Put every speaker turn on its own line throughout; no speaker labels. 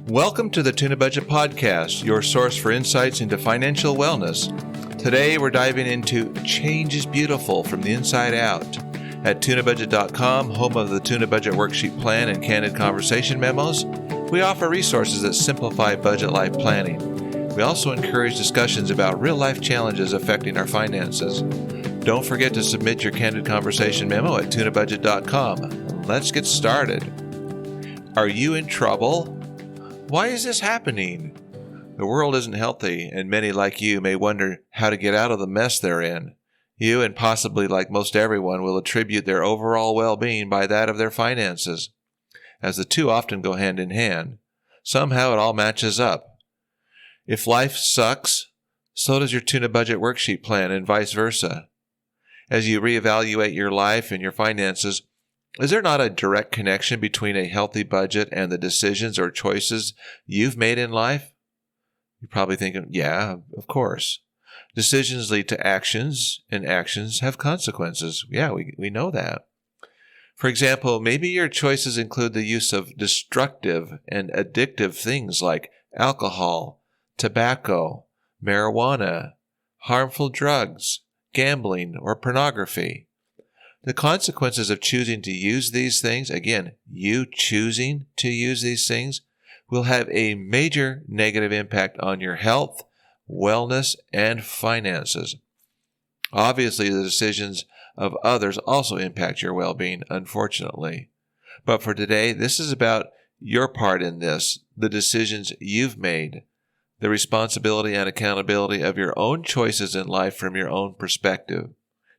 Welcome to the Tunabudget podcast, your source for insights into financial wellness. Today we're diving into Change is Beautiful from the Inside Out. At Tunabudget.com, home of the Tunabudget Worksheet Plan and Candid Conversation Memos, we offer resources that simplify budget life planning. We also encourage discussions about real-life challenges affecting our finances. Don't forget to submit your Candid Conversation Memo at Tunabudget.com. Let's get started. Are you in trouble? Why is this happening? The world isn't healthy, and many like you may wonder how to get out of the mess they're in. You, and possibly like most everyone, will attribute their overall well-being by that of their finances, as the two often go hand in hand. Somehow it all matches up. If life sucks, so does your Tunabudget worksheet plan, and vice versa. As you reevaluate your life and your finances, is there not a direct connection between a healthy budget and the decisions or choices you've made in life? You're probably thinking, yeah, of course. Decisions lead to actions, and actions have consequences. Yeah, we know that. For example, maybe your choices include the use of destructive and addictive things like alcohol, tobacco, marijuana, harmful drugs, gambling, or pornography. The consequences of choosing to use these things, again, you choosing to use these things, will have a major negative impact on your health, wellness, and finances. Obviously, the decisions of others also impact your well-being, unfortunately. But for today, this is about your part in this, the decisions you've made, the responsibility and accountability of your own choices in life from your own perspective.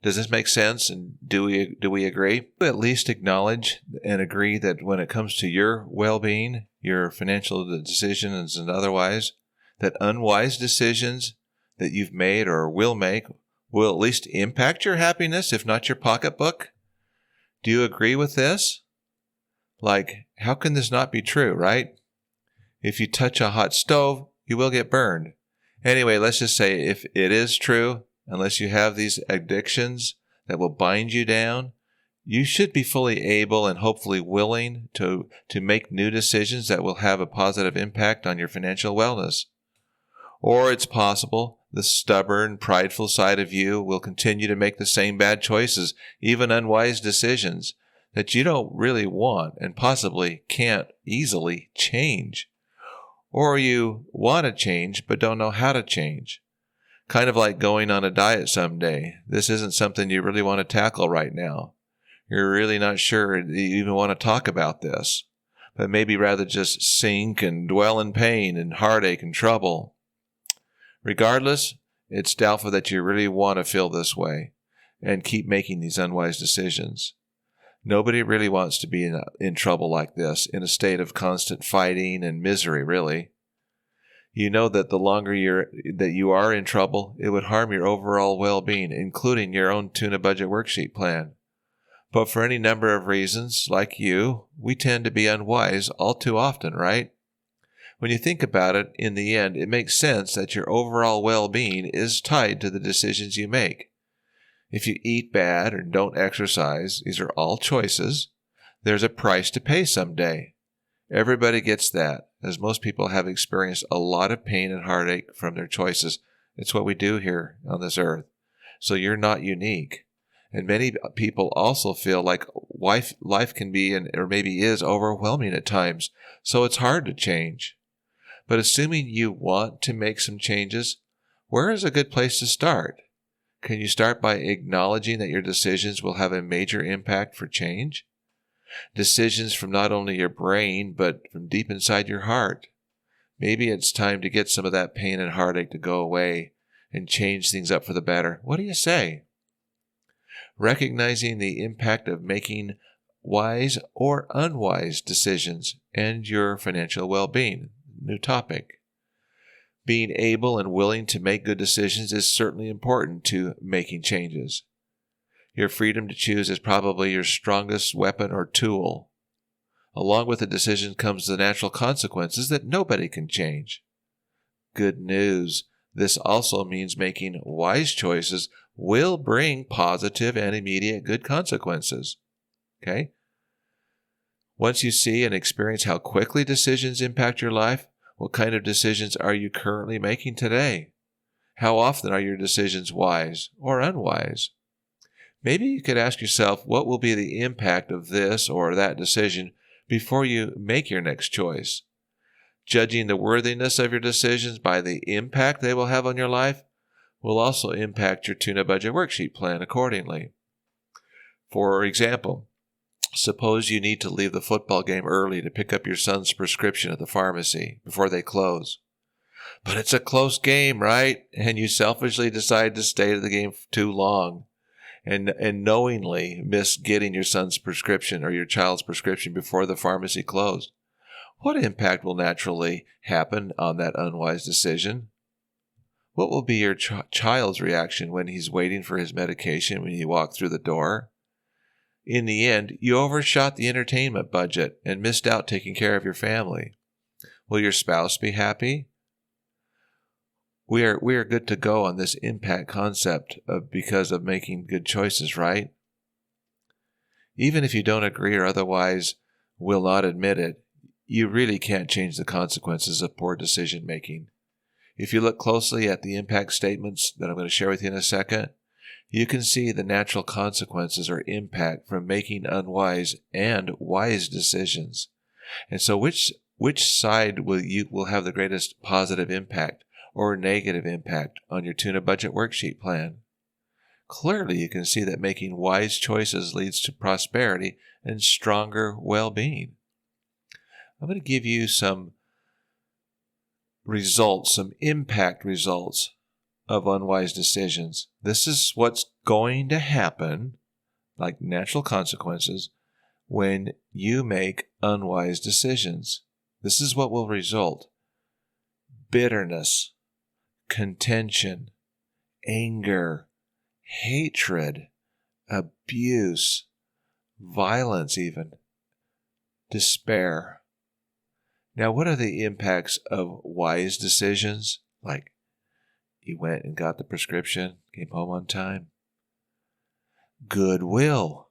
Does this make sense, and do we agree? At least acknowledge and agree that when it comes to your well-being, your financial decisions and otherwise, that unwise decisions that you've made or will make will at least impact your happiness, if not your pocketbook? Do you agree with this? Like, how can this not be true, right? If you touch a hot stove, you will get burned. Anyway, let's just say if it is true, unless you have these addictions that will bind you down, you should be fully able and hopefully willing to make new decisions that will have a positive impact on your financial wellness. Or it's possible the stubborn, prideful side of you will continue to make the same bad choices, even unwise decisions that you don't really want and possibly can't easily change. Or you want to change but don't know how to change. Kind of like going on a diet someday. This isn't something you really want to tackle right now. You're really not sure that you even want to talk about this, but maybe rather just sink and dwell in pain and heartache and trouble. Regardless, it's doubtful that you really want to feel this way and keep making these unwise decisions. Nobody really wants to be in trouble like this, in a state of constant fighting and misery, really. You know that the longer you are in trouble, it would harm your overall well-being, including your own Tunabudget worksheet plan. But for any number of reasons, like you, we tend to be unwise all too often, right? When you think about it, in the end, it makes sense that your overall well-being is tied to the decisions you make. If you eat bad or don't exercise, these are all choices. There's a price to pay someday. Everybody gets that, as most people have experienced a lot of pain and heartache from their choices. It's what we do here on this earth. So you're not unique. And many people also feel like life can be, or maybe is, overwhelming at times, so it's hard to change. But assuming you want to make some changes, where is a good place to start? Can you start by acknowledging that your decisions will have a major impact for change? Decisions from not only your brain, but from deep inside your heart. Maybe it's time to get some of that pain and heartache to go away and change things up for the better. What do you say? Recognizing the impact of making wise or unwise decisions and your financial well-being. New topic. Being able and willing to make good decisions is certainly important to making changes. Your freedom to choose is probably your strongest weapon or tool. Along with the decision comes the natural consequences that nobody can change. Good news. This also means making wise choices will bring positive and immediate good consequences. Okay? Once you see and experience how quickly decisions impact your life, what kind of decisions are you currently making today? How often are your decisions wise or unwise? Maybe you could ask yourself, what will be the impact of this or that decision before you make your next choice? Judging the worthiness of your decisions by the impact they will have on your life will also impact your Tuna Budget worksheet plan accordingly. For example, suppose you need to leave the football game early to pick up your son's prescription at the pharmacy before they close. But it's a close game, right? And you selfishly decide to stay to the game too long and knowingly miss getting your son's prescription or your child's prescription before the pharmacy closed. What impact will naturally happen on that unwise decision? What will be your child's reaction when he's waiting for his medication when you walk through the door? In the end, you overshot the entertainment budget and missed out taking care of your family. Will your spouse be happy? We are good to go on this impact concept because of making good choices, right? Even if you don't agree or otherwise will not admit it, you really can't change the consequences of poor decision making. If you look closely at the impact statements that I'm going to share with you in a second, you can see the natural consequences or impact from making unwise and wise decisions. And so which side will have the greatest positive impact or negative impact on your Tuna Budget worksheet plan? Clearly, you can see that making wise choices leads to prosperity and stronger well-being. I'm going to give you some results, some impact results of unwise decisions. This is what's going to happen, like natural consequences, when you make unwise decisions. This is what will result: bitterness, contention, anger, hatred, abuse, violence even, despair. Now, what are the impacts of wise decisions? Like, you went and got the prescription, came home on time. Goodwill,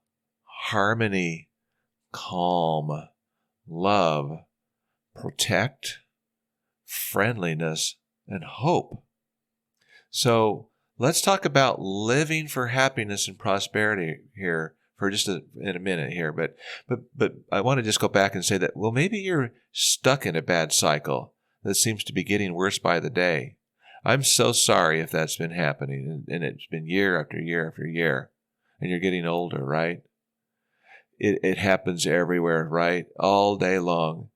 harmony, calm, love, protect, friendliness, and hope. So let's talk about living for happiness and prosperity here for just in a minute here. But I want to just go back and say that, well, maybe you're stuck in a bad cycle that seems to be getting worse by the day. I'm so sorry if that's been happening, and it's been year after year after year, and you're getting older, right? It happens everywhere, right? All day long.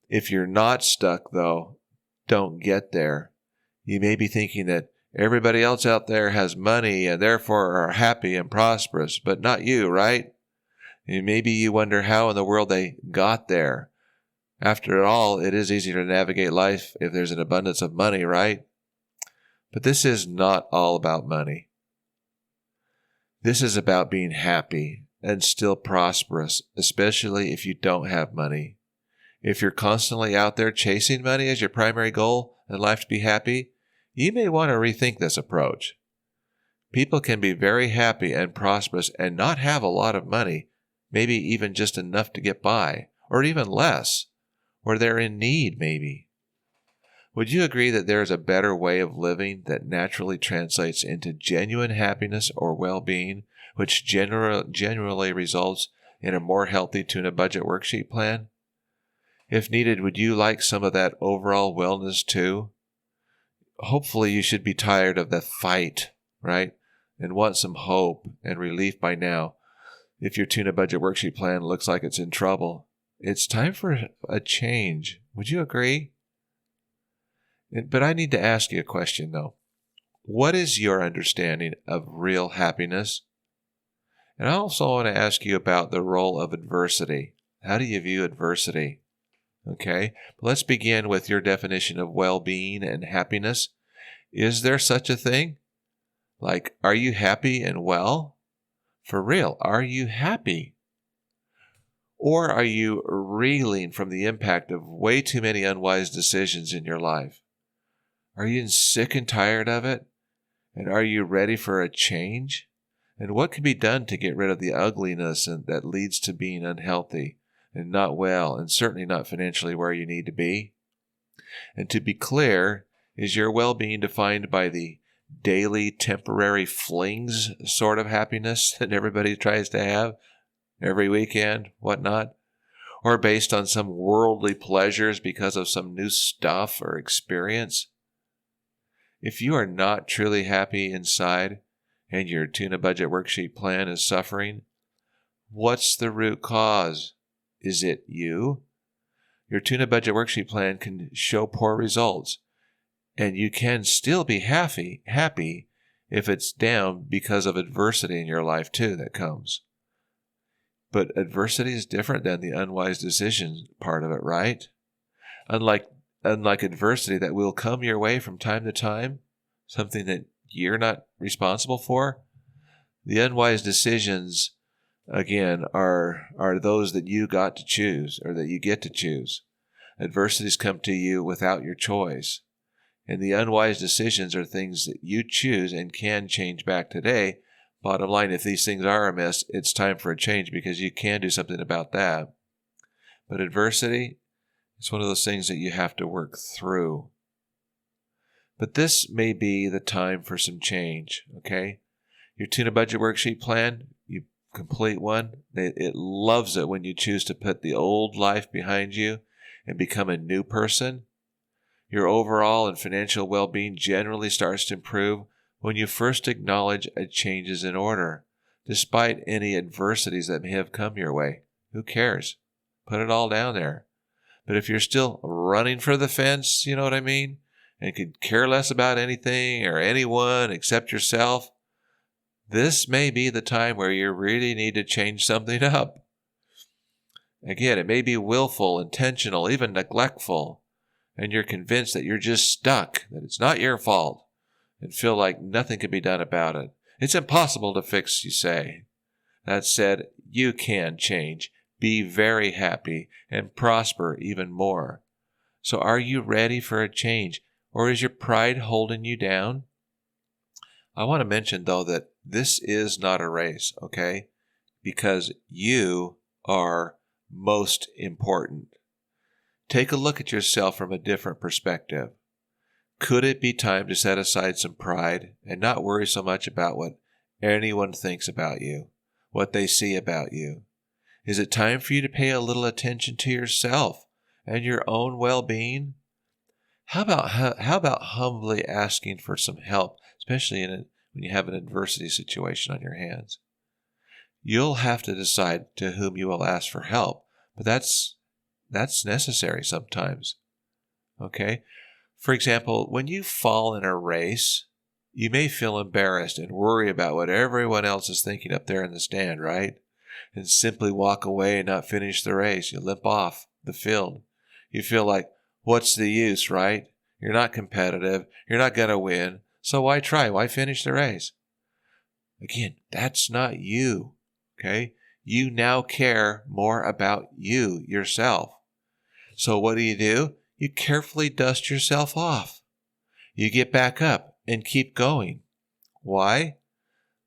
If you're not stuck, though, don't get there. You may be thinking that everybody else out there has money and therefore are happy and prosperous, but not you, right? And maybe you wonder how in the world they got there. After all, it is easier to navigate life if there's an abundance of money, right? But this is not all about money. This is about being happy and still prosperous, especially if you don't have money. If you're constantly out there chasing money as your primary goal in life to be happy, you may want to rethink this approach. People can be very happy and prosperous and not have a lot of money, maybe even just enough to get by, or even less, or they're in need maybe. Would you agree that there is a better way of living that naturally translates into genuine happiness or well-being, which generally results in a more healthy Tuna Budget worksheet plan? If needed, would you like some of that overall wellness too? Hopefully you should be tired of the fight, right? And want some hope and relief by now. If your Tuna Budget worksheet plan looks like it's in trouble, it's time for a change. Would you agree? But I need to ask you a question, though. What is your understanding of real happiness? And I also want to ask you about the role of adversity. How do you view adversity? Okay, let's begin with your definition of well-being and happiness. Is there such a thing? Like, are you happy and well? For real, are you happy? Or are you reeling from the impact of way too many unwise decisions in your life? Are you sick and tired of it? And are you ready for a change? And what can be done to get rid of the ugliness that leads to being unhealthy and not well, and certainly not financially where you need to be. And to be clear, is your well-being defined by the daily temporary flings sort of happiness that everybody tries to have every weekend, whatnot? Or based on some worldly pleasures because of some new stuff or experience? If you are not truly happy inside and your Tuna Budget Worksheet plan is suffering, what's the root cause? Is it you? Your Tuna Budget Worksheet plan can show poor results, and you can still be happy if it's down because of adversity in your life too that comes. But adversity is different than the unwise decision part of it, right? Unlike adversity that will come your way from time to time, something that you're not responsible for, the unwise decisions, again, are those that you got to choose, or that you get to choose. Adversities come to you without your choice. And the unwise decisions are things that you choose and can change back today. Bottom line, if these things are amiss, it's time for a change because you can do something about that. But adversity, it's one of those things that you have to work through. But this may be the time for some change, okay? Your Tuna Budget Worksheet plan, you complete one. It loves it when you choose to put the old life behind you and become a new person. Your overall and financial well-being generally starts to improve when you first acknowledge a change is in order, despite any adversities that may have come your way. Who cares? Put it all down there. But if you're still running for the fence, you know what I mean, and could care less about anything or anyone except yourself, this may be the time where you really need to change something up. Again, it may be willful, intentional, even neglectful, and you're convinced that you're just stuck, that it's not your fault, and feel like nothing can be done about it. It's impossible to fix, you say. That said, you can change, be very happy, and prosper even more. So are you ready for a change, or is your pride holding you down? I want to mention, though, that this is not a race, okay? Because you are most important. Take a look at yourself from a different perspective. Could it be time to set aside some pride and not worry so much about what anyone thinks about you, what they see about you? Is it time for you to pay a little attention to yourself and your own well-being? How about humbly asking for some help, especially when you have an adversity situation on your hands? You'll have to decide to whom you will ask for help, but that's necessary sometimes. Okay? For example, when you fall in a race, you may feel embarrassed and worry about what everyone else is thinking up there in the stand, right? And simply walk away and not finish the race. You limp off the field. You feel like, what's the use, right? You're not competitive. You're not going to win. So why try? Why finish the race? Again, that's not you, okay? You now care more about you, yourself. So what do? You carefully dust yourself off. You get back up and keep going. Why?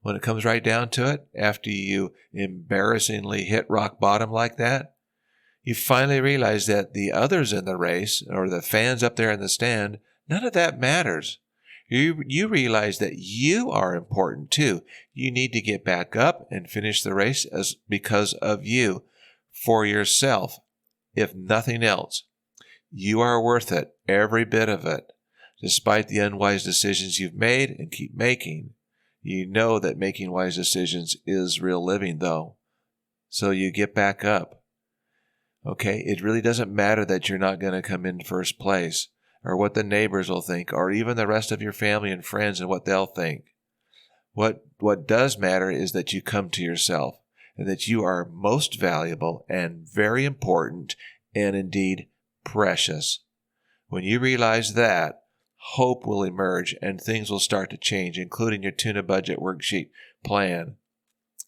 When it comes right down to it, after you embarrassingly hit rock bottom like that, you finally realize that the others in the race, or the fans up there in the stand, none of that matters. You realize that you are important too. You need to get back up and finish the race because of you, for yourself, if nothing else. You are worth it, every bit of it. Despite the unwise decisions you've made and keep making, you know that making wise decisions is real living, though. So you get back up. Okay, it really doesn't matter that you're not going to come in first place, or what the neighbors will think, or even the rest of your family and friends and what they'll think. What does matter is that you come to yourself, and that you are most valuable and very important, and indeed precious. When you realize that, hope will emerge and things will start to change, including your Tuna Budget Worksheet plan,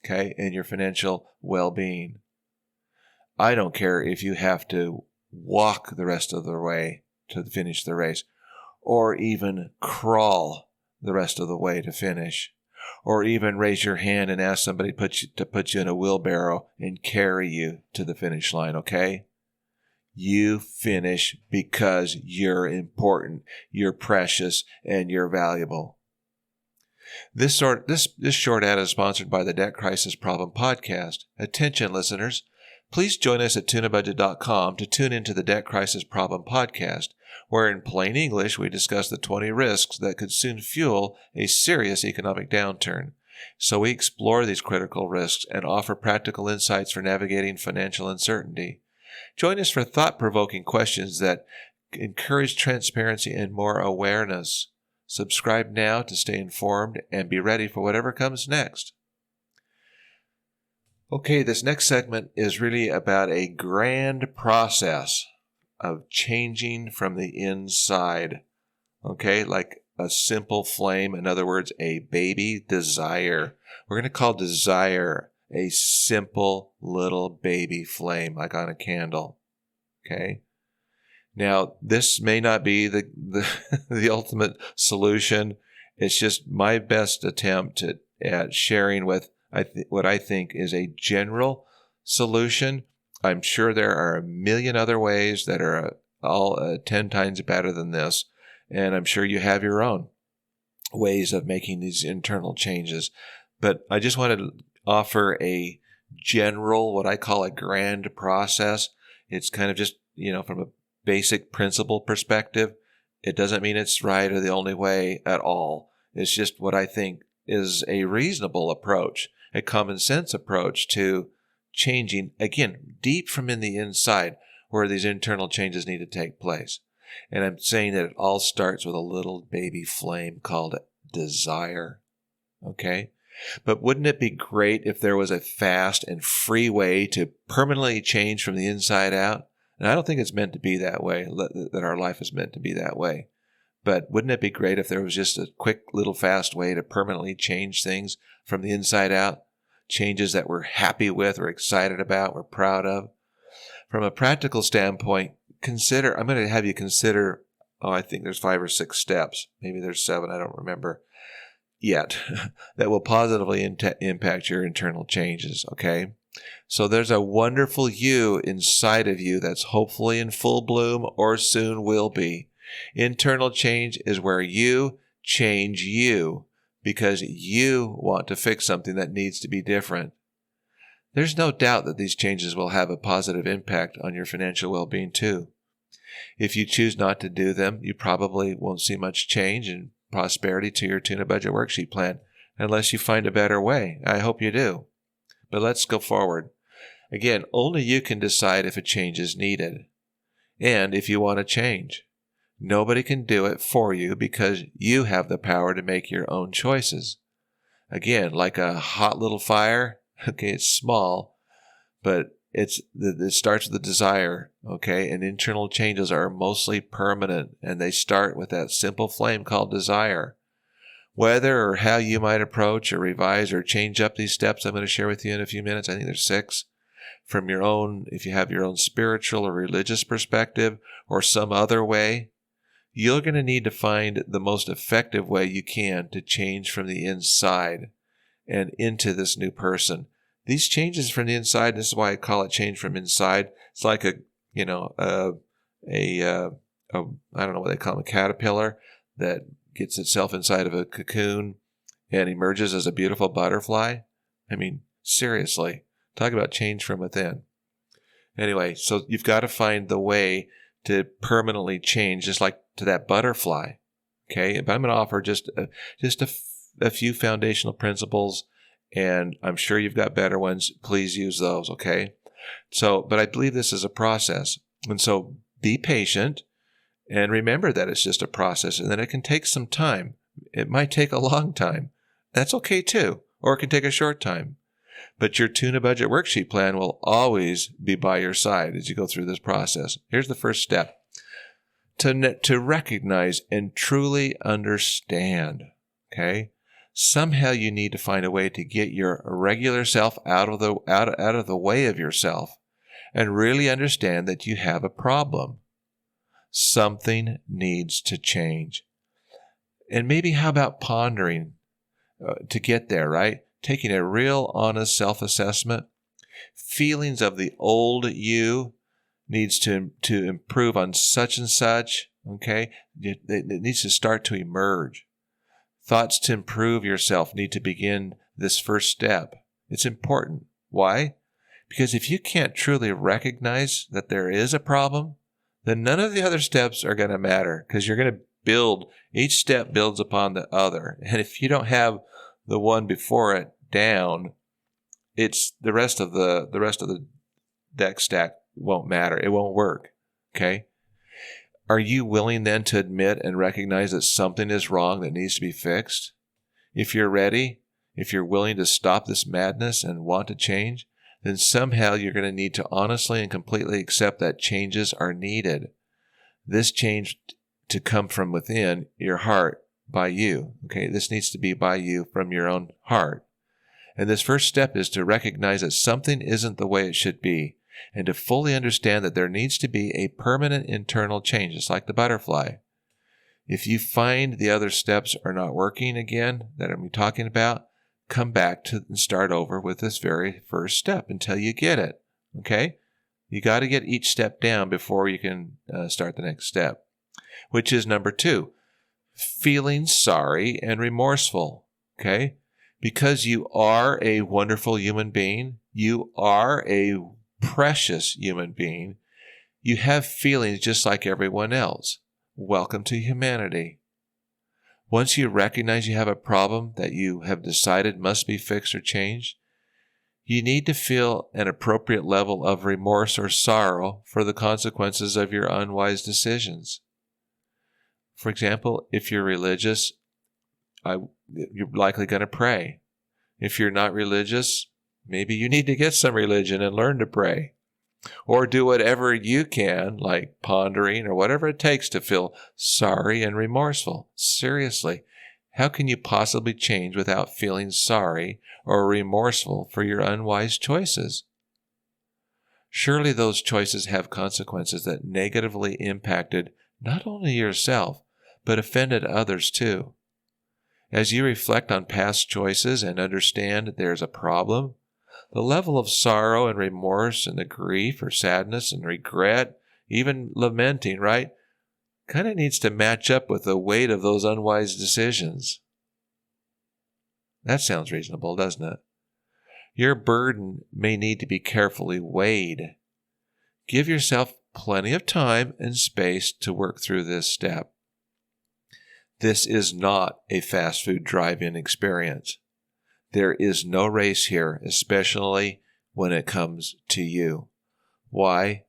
okay, and your financial well-being. I don't care if you have to walk the rest of the way to finish the race, or even crawl the rest of the way to finish, or even raise your hand and ask somebody to put you in a wheelbarrow and carry you to the finish line, okay? You finish because you're important, you're precious, and you're valuable. This short ad is sponsored by the Debt Crisis Problem Podcast. Attention, listeners. Please join us at Tunabudget.com to tune into the Debt Crisis Problem Podcast, where in plain English we discuss the 20 risks that could soon fuel a serious economic downturn. So we explore these critical risks and offer practical insights for navigating financial uncertainty. Join us for thought-provoking questions that encourage transparency and more awareness. Subscribe now to stay informed and be ready for whatever comes next. Okay, this next segment is really about a grand process of changing from the inside. Okay, like a simple flame, in other words, a baby desire. We're going to call desire a simple little baby flame, like on a candle. Okay? Now, this may not be the ultimate solution. It's just my best attempt at sharing with what I think is a general solution. I'm sure there are a million other ways that are all 10 times better than this, and I'm sure you have your own ways of making these internal changes. But I just wanted to offer a general, what I call a grand process. It's kind of just, from a basic principle perspective. It doesn't mean it's right or the only way at all. It's just what I think is a reasonable approach, a common sense approach to changing, again, deep from in the inside where these internal changes need to take place. And I'm saying that it all starts with a little baby flame called desire. Okay? But wouldn't it be great if there was a fast and free way to permanently change from the inside out? And I don't think it's meant to be that way, that our life is meant to be that way. But wouldn't it be great if there was just a quick little fast way to permanently change things from the inside out? Changes that we're happy with, we're excited about, we're proud of. From a practical standpoint, I'm going to have you consider, I think there's 5 or 6 steps. Maybe there's 7, I don't remember yet, that will positively impact your internal changes, okay? So there's a wonderful you inside of you that's hopefully in full bloom or soon will be. Internal change is where you change you because you want to fix something that needs to be different. There's no doubt that these changes will have a positive impact on your financial well-being too. If you choose not to do them, you probably won't see much change in prosperity to your Tuna Budget worksheet plan unless you find a better way. I hope you do. But let's go forward. Again, only you can decide if a change is needed and if you want to change. Nobody can do it for you because you have the power to make your own choices. Again, like a hot little fire, okay, it's small, but it starts with the desire, okay, and internal changes are mostly permanent, and they start with that simple flame called desire. Whether or how you might approach or revise or change up these steps I'm going to share with you in a few minutes, I think there's 6, from your own, if you have your own spiritual or religious perspective or some other way, you're going to need to find the most effective way you can to change from the inside and into this new person. These changes from the inside, this is why I call it change from inside. It's like I don't know what they call them, a caterpillar that gets itself inside of a cocoon and emerges as a beautiful butterfly. I mean, seriously, talk about change from within. Anyway, so you've got to find the way to permanently change, just like to that butterfly. Okay, but I'm going to offer just a few foundational principles, and I'm sure you've got better ones. Please use those. Okay, but I believe this is a process, and so be patient. And remember that it's just a process and that it can take some time. It might take a long time. That's okay too. Or it can take a short time. But your Tuna Budget worksheet plan will always be by your side as you go through this process. Here's the first step. To recognize and truly understand. Okay? Somehow you need to find a way to get your regular self out of the way of yourself and really understand that you have a problem. Something needs to change. And maybe how about pondering to get there, right? Taking a real honest self-assessment. Feelings of the old you needs to improve on such and such, okay? It needs to start to emerge. Thoughts to improve yourself need to begin this first step. It's important. Why? Because if you can't truly recognize that there is a problem, then none of the other steps are going to matter, because you're going to build, each step builds upon the other. And if you don't have the one before it down, it's the rest of the deck stack won't matter. It won't work. Okay? Are you willing then to admit and recognize that something is wrong that needs to be fixed? If you're ready, if you're willing to stop this madness and want to change, then somehow you're going to need to honestly and completely accept that changes are needed. This change to come from within your heart by you. Okay, this needs to be by you from your own heart. And this first step is to recognize that something isn't the way it should be, and to fully understand that there needs to be a permanent internal change. It's like the butterfly. If you find the other steps are not working again, that I'm talking about, come back to and start over with this very first step until you get it. Okay? You got to get each step down before you can start the next step, which is number 2, feeling sorry and remorseful. Okay? Because you are a wonderful human being, you are a precious human being, you have feelings just like everyone else. Welcome to humanity. Once you recognize you have a problem that you have decided must be fixed or changed, you need to feel an appropriate level of remorse or sorrow for the consequences of your unwise decisions. For example, if you're religious, you're likely going to pray. If you're not religious, maybe you need to get some religion and learn to pray. Or do whatever you can, like pondering or whatever it takes to feel sorry and remorseful. Seriously, how can you possibly change without feeling sorry or remorseful for your unwise choices? Surely those choices have consequences that negatively impacted not only yourself, but offended others too. As you reflect on past choices and understand there's a problem, the level of sorrow and remorse and the grief or sadness and regret, even lamenting, right, kind of needs to match up with the weight of those unwise decisions. That sounds reasonable, doesn't it? Your burden may need to be carefully weighed. Give yourself plenty of time and space to work through this step. This is not a fast food drive-in experience. There is no race here, especially when it comes to you. Why?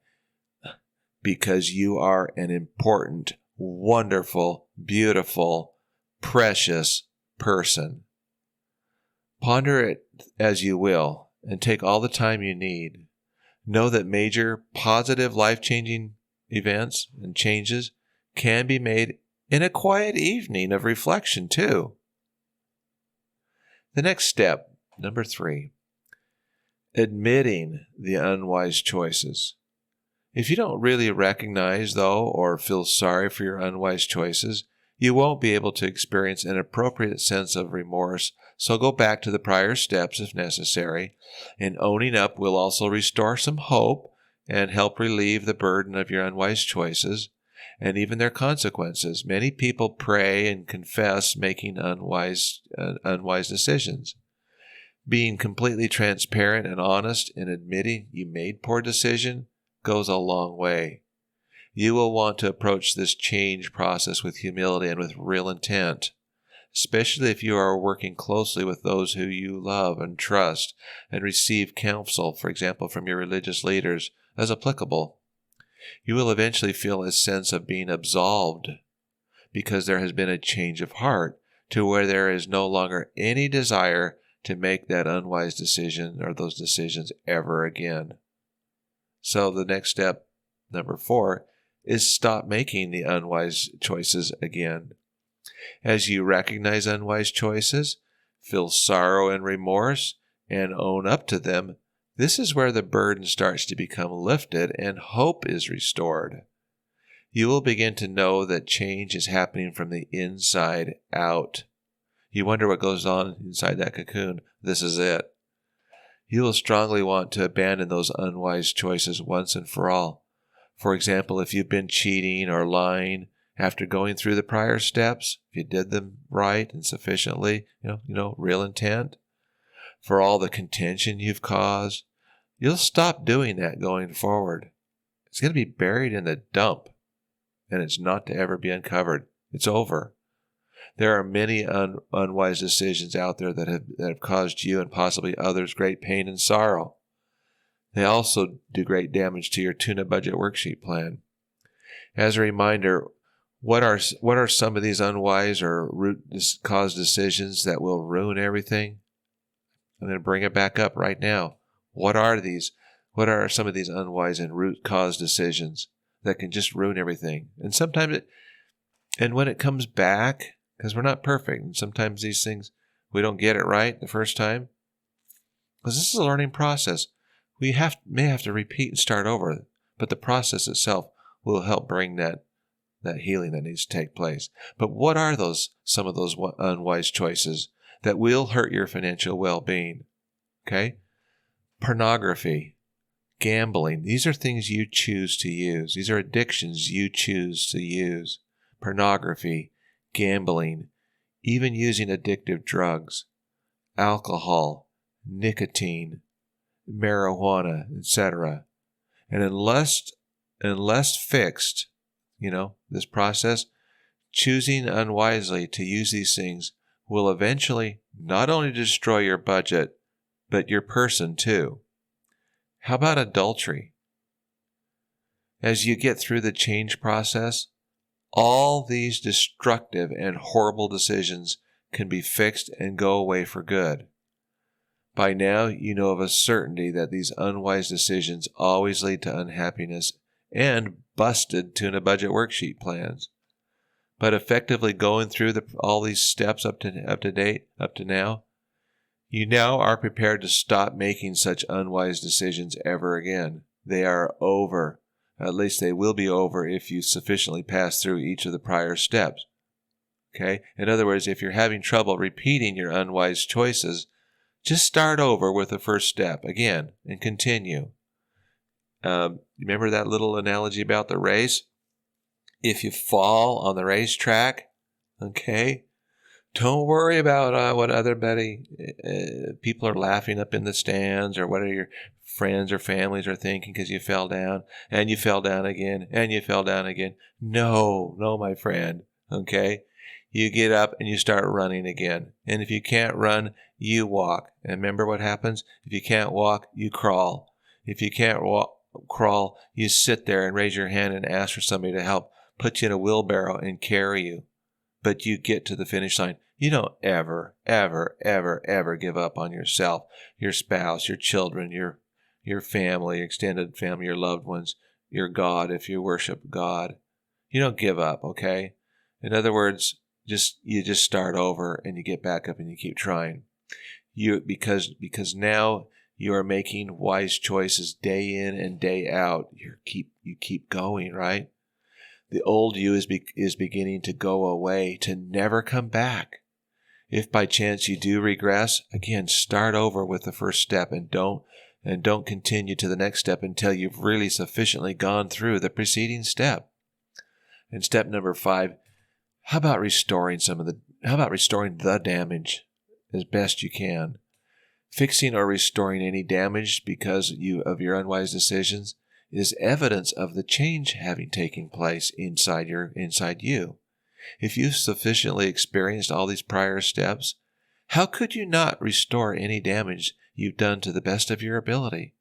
Because you are an important, wonderful, beautiful, precious person. Ponder it as you will and take all the time you need. Know that major, positive, life-changing events and changes can be made in a quiet evening of reflection too. The next step, number 3, admitting the unwise choices. If you don't really recognize, though, or feel sorry for your unwise choices, you won't be able to experience an appropriate sense of remorse, so go back to the prior steps if necessary, and owning up will also restore some hope and help relieve the burden of your unwise choices and even their consequences. Many people pray and confess making unwise decisions. Being completely transparent and honest in admitting you made poor decision goes a long way. You will want to approach this change process with humility and with real intent, especially if you are working closely with those who you love and trust and receive counsel, for example, from your religious leaders, as applicable. You will eventually feel a sense of being absolved because there has been a change of heart to where there is no longer any desire to make that unwise decision or those decisions ever again. So the next step, number 4, is stop making the unwise choices again. As you recognize unwise choices, feel sorrow and remorse, and own up to them, this is where the burden starts to become lifted and hope is restored. You will begin to know that change is happening from the inside out. You wonder what goes on inside that cocoon. This is it. You will strongly want to abandon those unwise choices once and for all. For example, if you've been cheating or lying after going through the prior steps, if you did them right and sufficiently, real intent, for all the contention you've caused, you'll stop doing that going forward. It's going to be buried in the dump, and it's not to ever be uncovered. It's over. There are many unwise decisions out there that have caused you and possibly others great pain and sorrow. They also do great damage to your tuna budget worksheet plan. As a reminder, what are some of these unwise or root cause decisions that will ruin everything? I'm going to bring it back up right now. What are these? What are some of these unwise and root cause decisions that can just ruin everything? And sometimes when it comes back, because we're not perfect, and sometimes these things, we don't get it right the first time, because this is a learning process. We may have to repeat and start over, but the process itself will help bring that healing that needs to take place. But what are some of those unwise choices that will hurt your financial well-being? Okay? Pornography, gambling, these are things you choose to use. These are addictions you choose to use. Pornography, gambling, even using addictive drugs, alcohol, nicotine, marijuana, etc. And unless fixed, this process, choosing unwisely to use these things will eventually not only destroy your budget, but your person too. How about adultery? As you get through the change process, all these destructive and horrible decisions can be fixed and go away for good. By now, you know of a certainty that these unwise decisions always lead to unhappiness and busted tuna budget worksheet plans. But effectively going through all these steps up to now, you now are prepared to stop making such unwise decisions ever again. They are over. At least they will be over if you sufficiently pass through each of the prior steps. Okay? In other words, if you're having trouble repeating your unwise choices, just start over with the first step again and continue. Remember that little analogy about the race? If you fall on the racetrack, okay, don't worry about what people are laughing up in the stands, or what your friends or families are thinking because you fell down, and you fell down again, and you fell down again. No, my friend, okay? You get up and you start running again. And if you can't run, you walk. And remember what happens? If you can't walk, you crawl. If you can't crawl, you sit there and raise your hand and ask for somebody to help put you in a wheelbarrow and carry you. But you get to the finish line. You don't ever, ever, ever, ever give up on yourself, your spouse, your children, your family, extended family, your loved ones, your God, if you worship God. You don't give up, okay? In other words, you just start over and you get back up and you keep trying. Because now you are making wise choices day in and day out. You keep going, right? The old you is beginning to go away, to never come back. If by chance you do regress, again, start over with the first step and don't continue to the next step until you've really sufficiently gone through the preceding step. And step number 5, how about restoring the damage as best you can? Fixing or restoring any damage because of your unwise decisions is evidence of the change having taken place inside you. If you've sufficiently experienced all these prior steps, how could you not restore any damage you've done to the best of your ability?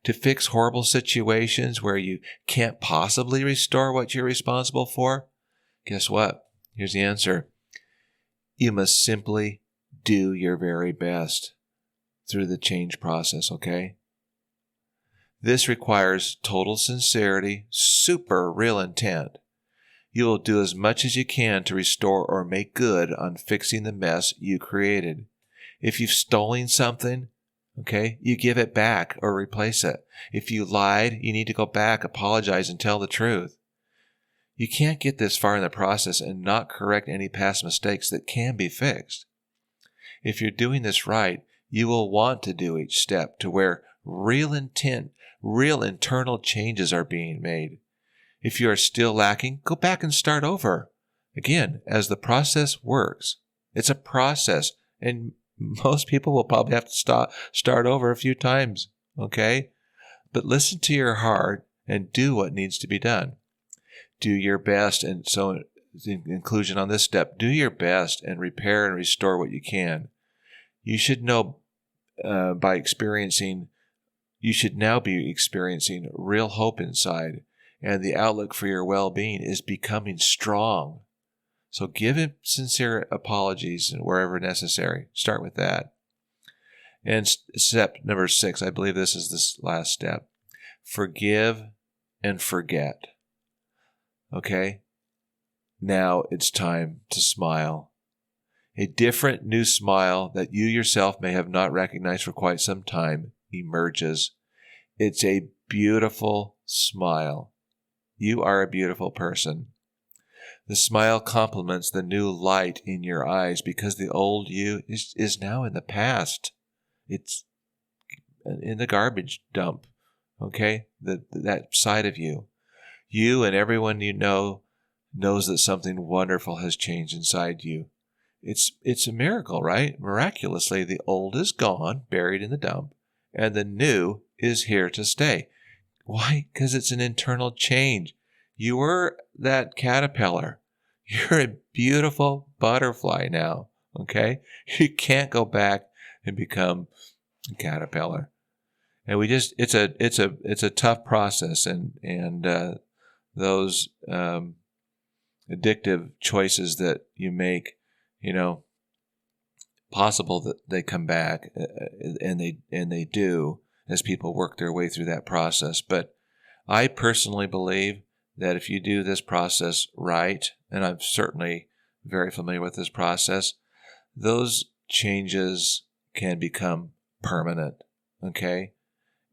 To fix horrible situations where you can't possibly restore what you're responsible for? Guess what? Here's the answer. You must simply do your very best through the change process, okay? This requires total sincerity, super real intent. You will do as much as you can to restore or make good on fixing the mess you created. If you've stolen something, okay, you give it back or replace it. If you lied, you need to go back, apologize, and tell the truth. You can't get this far in the process and not correct any past mistakes that can be fixed. If you're doing this right, you will want to do each step to where real intent, real internal changes are being made. If you are still lacking, go back and start over. Again, as the process works, it's a process, and most people will probably have to start over a few times, okay? But listen to your heart and do what needs to be done. Do your best, and so in conclusion on this step, do your best and repair and restore what you can. You should know you should now be experiencing real hope inside, and the outlook for your well-being is becoming strong. So give him sincere apologies wherever necessary. Start with that. And step number 6, I believe this is this last step. Forgive and forget. Okay? Now it's time to smile. A different new smile that you yourself may have not recognized for quite some time emerges. It's a beautiful smile. You are a beautiful person. The smile complements the new light in your eyes because the old you is now in the past. It's in the garbage dump, okay? That side of you. You and everyone you know knows that something wonderful has changed inside you. It's a miracle, right? Miraculously, the old is gone, buried in the dump, and the new is here to stay. Why? Because it's an internal change. You were that caterpillar. You're a beautiful butterfly now, okay? You can't go back and become a caterpillar. And it's a tough process, and those addictive choices that you make, possible that they come back, and they do as people work their way through that process. But I personally believe that if you do this process right, and I'm certainly very familiar with this process, those changes can become permanent, okay?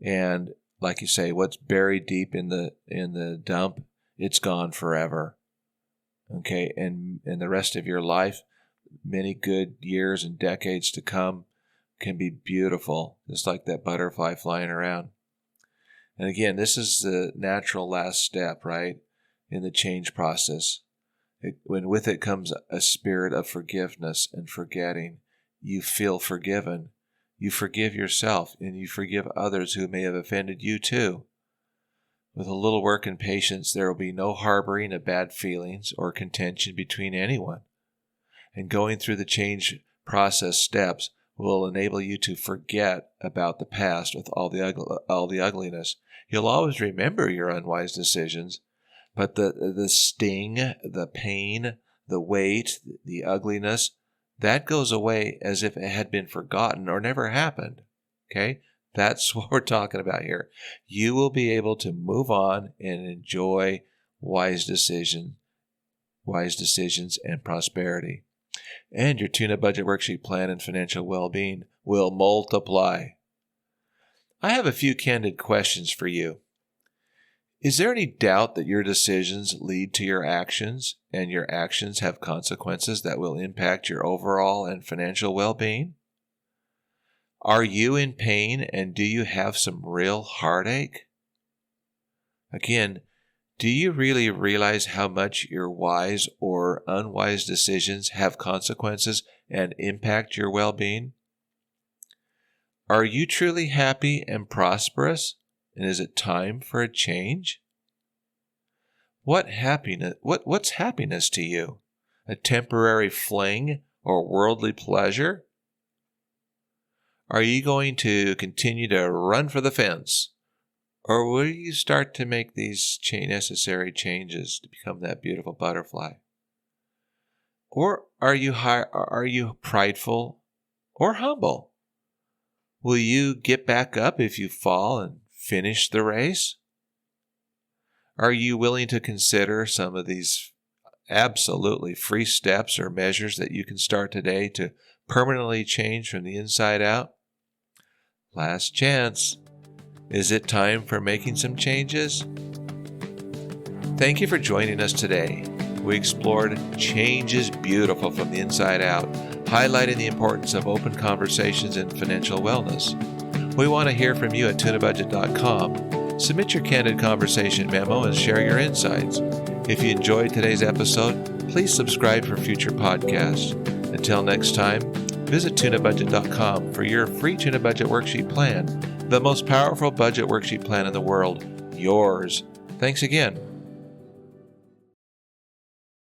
And like you say, what's buried deep in the dump, it's gone forever, okay? And the rest of your life, many good years and decades to come, can be beautiful, just like that butterfly flying around. And again, this is the natural last step, right, in the change process. When with it comes a spirit of forgiveness and forgetting, you feel forgiven. You forgive yourself, and you forgive others who may have offended you too. With a little work and patience, there will be no harboring of bad feelings or contention between anyone. And going through the change process steps will enable you to forget about the past with all the ugliness. You'll always remember your unwise decisions, but the sting, the pain, the weight, the ugliness, that goes away as if it had been forgotten or never happened. Okay? That's what we're talking about here. You will be able to move on and enjoy wise decisions and prosperity. And your Tuna Budget Worksheet plan and financial well-being will multiply. I have a few candid questions for you. Is there any doubt that your decisions lead to your actions, and your actions have consequences that will impact your overall and financial well-being? Are you in pain, and do you have some real heartache? Again, do you really realize how much your wise or unwise decisions have consequences and impact your well-being? Are you truly happy and prosperous? And is it time for a change? What's happiness to you? A temporary fling or worldly pleasure? Are you going to continue to run for the fence? Or will you start to make these necessary changes to become that beautiful butterfly? Or are you prideful or humble? Will you get back up if you fall and finish the race? Are you willing to consider some of these absolutely free steps or measures that you can start today to permanently change from the inside out? Last chance. Is it time for making some changes? Thank you for joining us today. We explored Change is Beautiful from the Inside Out, highlighting the importance of open conversations in financial wellness. We want to hear from you at Tunabudget.com. Submit your Candid Conversation Memo and share your insights. If you enjoyed today's episode, please subscribe for future podcasts. Until next time, visit Tunabudget.com for your free Tuna Budget Worksheet Plan, the most powerful budget worksheet plan in the world, yours. Thanks again.